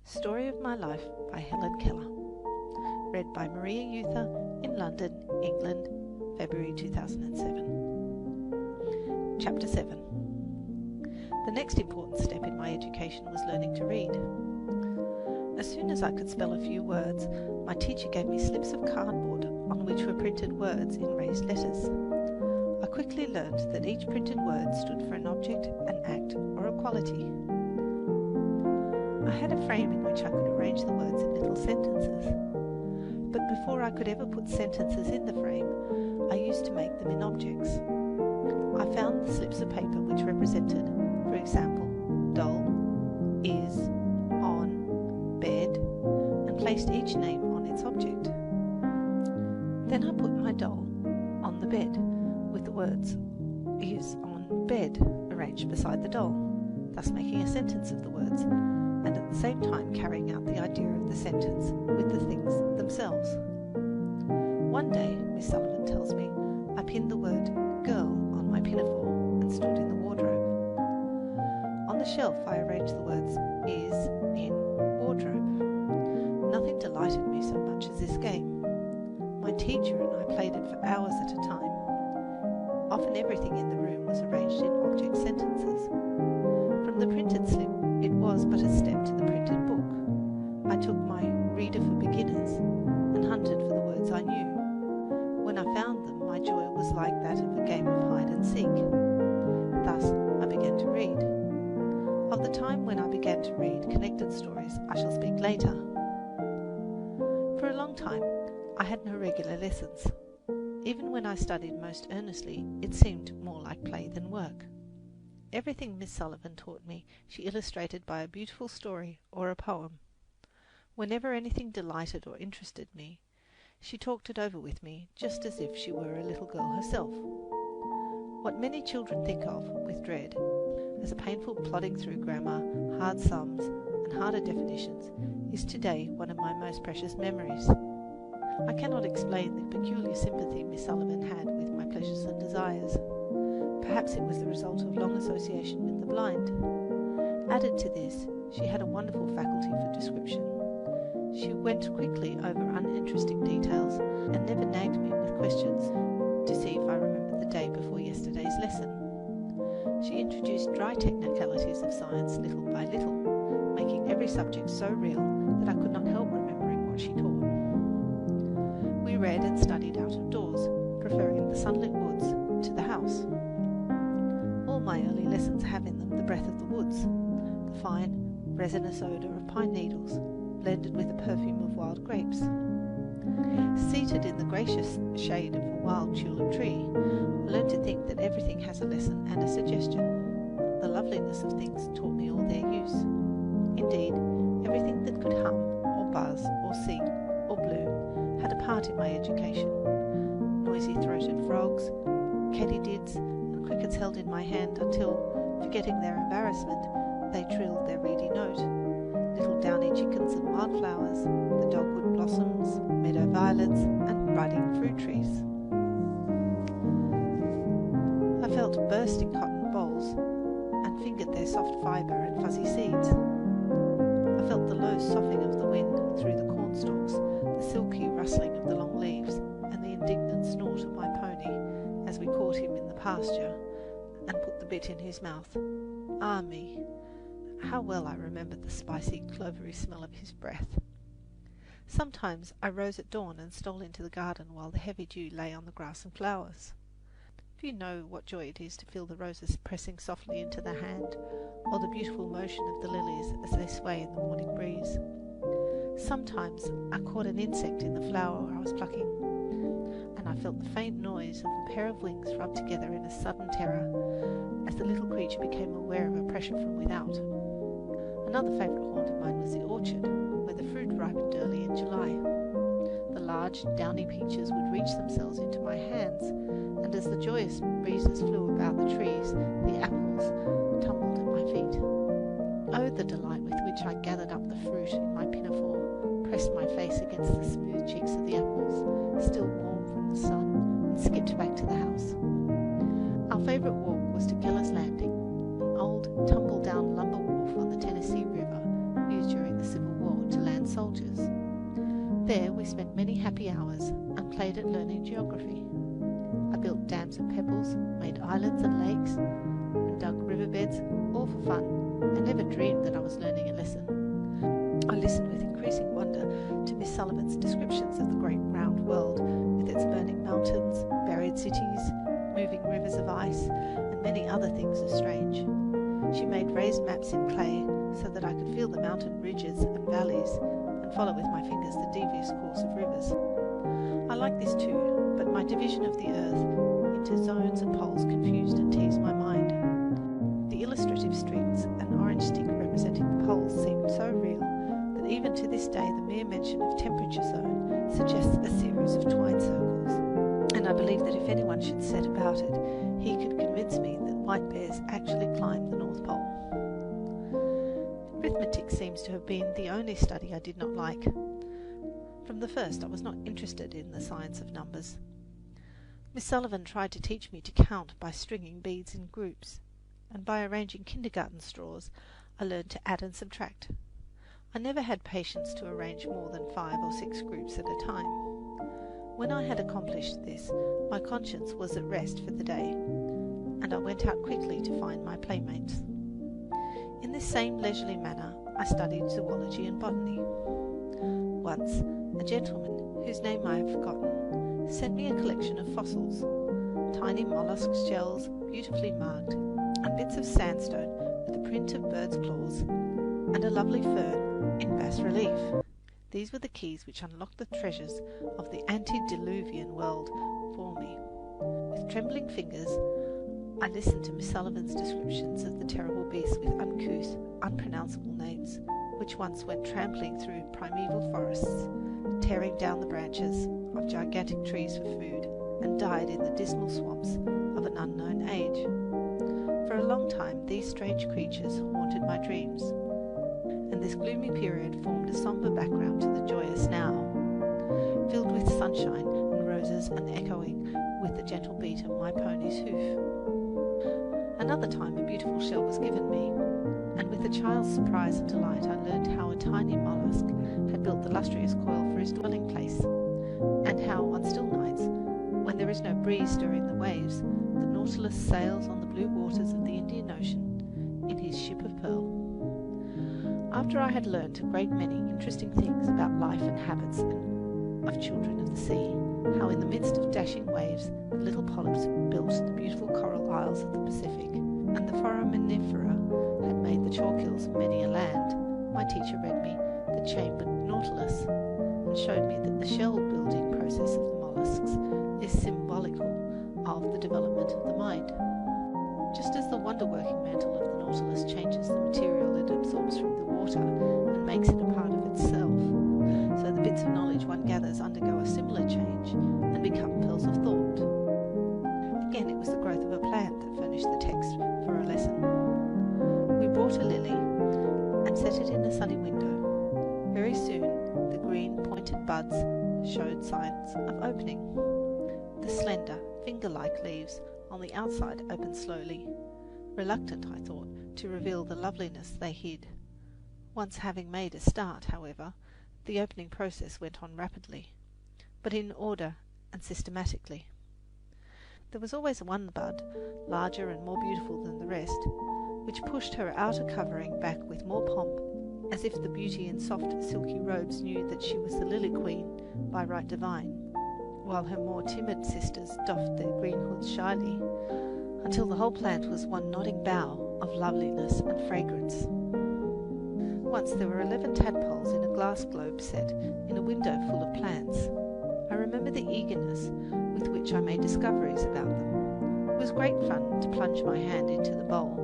Story of My Life by Helen Keller. Read by Maria Euther in London, England, February 2007. Chapter 7. The next important step in my education was learning to read. As soon as I could spell a few words, my teacher gave me slips of cardboard on which were printed words in raised letters. I quickly learned that each printed word stood for an object, an act, or a quality. I had a frame in which I could arrange the words in little sentences. But before I could ever put sentences in the frame, I used to make them in objects. I found the slips of paper which represented, for example, doll, is, on, bed, and placed each name on its object. Then I put my doll on the bed with the words is on bed arranged beside the doll, thus making a sentence of the words, and at the same time carrying out the idea of the sentence with the things themselves. One day, Miss Sullivan tells me, I pinned the word girl on my pinafore and stood in the wardrobe. On the shelf I arranged the words is in wardrobe. Nothing delighted me so much as this game. My teacher and I played it for hours at a time. Often everything in the room was arranged in object sentences. From the printed slip, it was but a step to the printed book. I took my reader for beginners and hunted for the words I knew. When I found them, my joy was like that of a game of hide and seek. Thus, I began to read. Of the time when I began to read connected stories, I shall speak later. For a long time, I had no regular lessons. Even when I studied most earnestly, it seemed more like play than work. Everything Miss Sullivan taught me, she illustrated by a beautiful story or a poem. Whenever anything delighted or interested me, she talked it over with me, just as if she were a little girl herself. What many children think of, with dread, as a painful plodding through grammar, hard sums, and harder definitions, is today one of my most precious memories. I cannot explain the peculiar sympathy Miss Sullivan had with my pleasures and desires. Perhaps it was the result of long association with the blind. Added to this, she had a wonderful faculty for description. She went quickly over uninteresting details and never nagged me with questions to see if I remembered the day before yesterday's lesson. She introduced dry technicalities of science little by little, making every subject so real that I could not help remembering what she taught. We read and studied out of doors, preferring the sunlit woods to the house. All my early lessons have in them the breath of the woods, the fine, resinous odour of pine needles, blended with the perfume of wild grapes. Seated in the gracious shade of a wild tulip tree, I learned to think that everything has a lesson and a suggestion. The loveliness of things taught me all their use. Indeed, everything that could hum, or buzz, or sing, or bloom, had a part in my education. Noisy-throated frogs, katydids, and crickets held in my hand until, forgetting their embarrassment, they trilled their reedy note. Little downy chickens and wildflowers, the dogwood blossoms, meadow violets, and budding fruit trees. I felt bursting cotton bolls and fingered their soft fibre and fuzzy seeds. I felt the low soughing of the wind through the cornstalks, the silky rustling of the long leaves, and the indignant snort of my pony as we caught him in the pasture and put the bit in his mouth. Ah me! How well I remembered the spicy, clovery smell of his breath. Sometimes I rose at dawn and stole into the garden while the heavy dew lay on the grass and flowers. If you know what joy it is to feel the roses pressing softly into the hand, or the beautiful motion of the lilies as they sway in the morning breeze. Sometimes I caught an insect in the flower I was plucking, and I felt the faint noise of a pair of wings rubbed together in a sudden terror as the little creature became aware of a pressure from without. Another favourite haunt of mine was the orchard, where the fruit ripened early in July. The large, downy peaches would reach themselves into my hands, and as the joyous breezes flew about the trees, the apples tumbled at my feet. Oh, the delight with which I gathered up the fruit in my pinafore, pressed my face against the smooth cheeks of the apples, still warm from the sun, and skipped back to the house. Our favourite walk was to Keller's Landing, an old, tumble-down lumber wharf on the Tennessee River, used during the Civil War. we spent many happy hours and played at learning geography. I built dams and pebbles, made islands and lakes, and dug riverbeds, all for fun, and never dreamed that I was learning a lesson. I listened with increasing wonder to Miss Sullivan's descriptions of the great round world, with its burning mountains, buried cities, moving rivers of ice, and many other things as strange. She made raised maps in clay so that I could feel the mountain ridges and valleys and follow with my fingers the devious course of rivers. I like this too, but my division of the earth into zones and poles confused and teased my mind. The illustrative strings and orange stick representing the poles seemed so real that even to this day the mere mention of temperature zone suggests a series of twine circles, and I believe that if anyone should set about it, he could convince me that white bears actually climb the North Pole. Arithmetic seems to have been the only study I did not like. From the first, I was not interested in the science of numbers. Miss Sullivan tried to teach me to count by stringing beads in groups, and by arranging kindergarten straws, I learned to add and subtract. I never had patience to arrange more than 5 or 6 groups at a time. When I had accomplished this, my conscience was at rest for the day, and I went out quickly to find my playmates. In this same leisurely manner, I studied zoology and botany. Once, a gentleman, whose name I have forgotten, sent me a collection of fossils, tiny mollusk shells beautifully marked, and bits of sandstone with a print of birds' claws, and a lovely fern in bas relief. These were the keys which unlocked the treasures of the antediluvian world for me. With trembling fingers, I listened to Miss Sullivan's descriptions of the terrible beasts with uncouth, unpronounceable names, which once went trampling through primeval forests, tearing down the branches of gigantic trees for food, and died in the dismal swamps of an unknown age. For a long time these strange creatures haunted my dreams, and this gloomy period formed a sombre background to the joyous now, filled with sunshine and roses and echoing with the gentle beat of my pony's hoof. Another time a beautiful shell was given me, and with a child's surprise and delight I learned how a tiny mollusk had built the lustrous coil for his dwelling place, and how on still nights, when there is no breeze stirring the waves, the Nautilus sails on the blue waters of the Indian Ocean in his ship of pearl. After I had learnt a great many interesting things about life and habits of children of the sea, how in the midst of dashing waves the little polyps built the beautiful coral isles of the Pacific, and the foraminifera had made the chalk hills of many a land, my teacher read me The Chambered Nautilus, and showed me that the shell-building process of the mollusks is symbolical of the development of the mind. Just as the wonder-working mantle of the Nautilus changes the material it absorbs from the water and makes it a part of itself, so the bits of knowledge one gathers undergo a similar change and become pearls of thought. Again, it was the growth of a plant that furnished the text for a lesson. We brought a lily and set it in a sunny window. Very soon the green pointed buds showed signs of opening. The slender, finger-like leaves on the outside opened slowly, reluctant, I thought, to reveal the loveliness they hid. Once having made a start, however, the opening process went on rapidly, but in order and systematically. There was always one bud, larger and more beautiful than the rest, which pushed her outer covering back with more pomp, as if the beauty in soft silky robes knew that she was the lily queen by right divine, while her more timid sisters doffed their green hoods shyly, until the whole plant was one nodding bough of loveliness and fragrance. Once there were 11 tadpoles in a glass globe set in a window full of plants. I remember the eagerness with which I made discoveries about them. It was great fun to plunge my hand into the bowl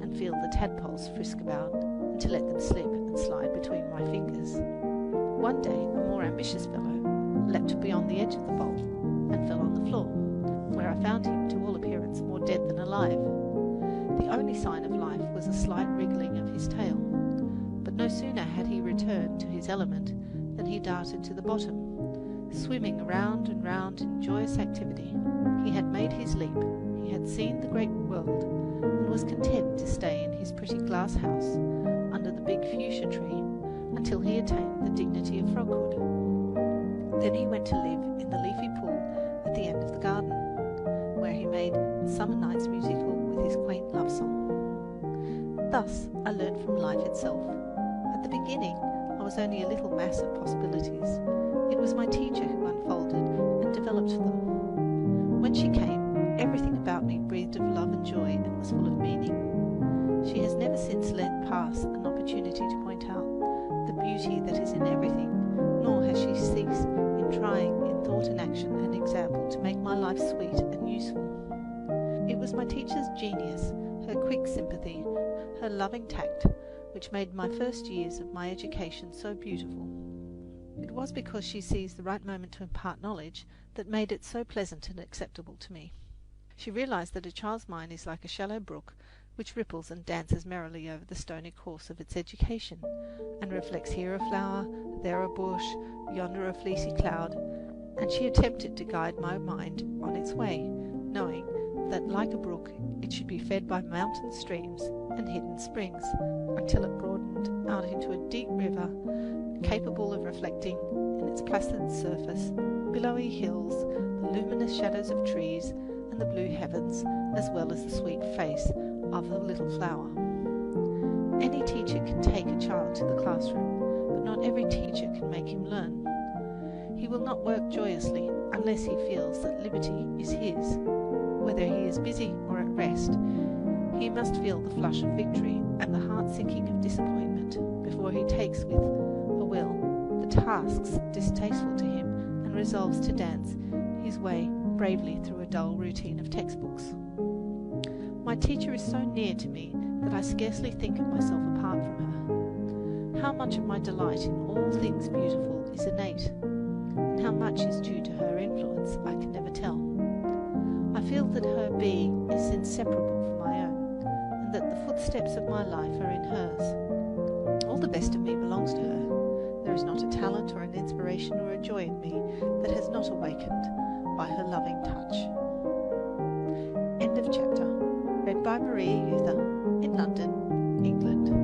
and feel the tadpoles frisk about, and to let them slip and slide between my fingers. One day a more ambitious fellow leapt beyond the edge of the bowl and fell on the floor, where I found him to all appearance more dead than alive. The only sign of life was a slight wriggling of his tail, but no sooner had he returned to his element than he darted to the bottom, swimming round and round in joyous activity. He had made his leap, he had seen the great world, and was content to stay in his pretty glass house under the big fuchsia tree until he attained the dignity of froghood. Then he went to live in the leafy pool at the end of the garden, where he made summer nights musical with his quaint love song. Thus, I learned from life itself. At the beginning, I was only a little mass of possibilities. It was my teacher who unfolded and developed them. When she came, everything about me breathed of love and joy and was full of meaning. She has never since let pass an opportunity to point out the beauty that is in everything, nor has she ceased in trying in thought and action and example to make my life sweet and useful. It was my teacher's genius, her quick sympathy, her loving tact, which made my first years of my education so beautiful. It was because she seized the right moment to impart knowledge that made it so pleasant and acceptable to me. She realized that a child's mind is like a shallow brook which ripples and dances merrily over the stony course of its education, and reflects here a flower, there a bush, yonder a fleecy cloud, and she attempted to guide my mind on its way, knowing that, like a brook, it should be fed by mountain streams and hidden springs, until it broadened out into a deep river, capable of reflecting in its placid surface billowy hills, the luminous shadows of trees, and the blue heavens, as well as the sweet face of the little flower. Any teacher can take a child to the classroom, but not every teacher can make him learn. He will not work joyously unless he feels that liberty is his. Whether he is busy or at rest, he must feel the flush of victory and the heart-sinking of disappointment before he takes with a will the tasks distasteful to him and resolves to dance his way bravely through a dull routine of textbooks. My teacher is so near to me that I scarcely think of myself apart from her. How much of my delight in all things beautiful is innate, and how much is due to her influence, I can never tell. I feel that her being is inseparable from my own, and that the footsteps of my life are in hers. All the best of me belongs to her. There is not a talent or an inspiration or a joy in me that has not awakened by her loving touch. End of chapter. Read by Maria Euther in London, England.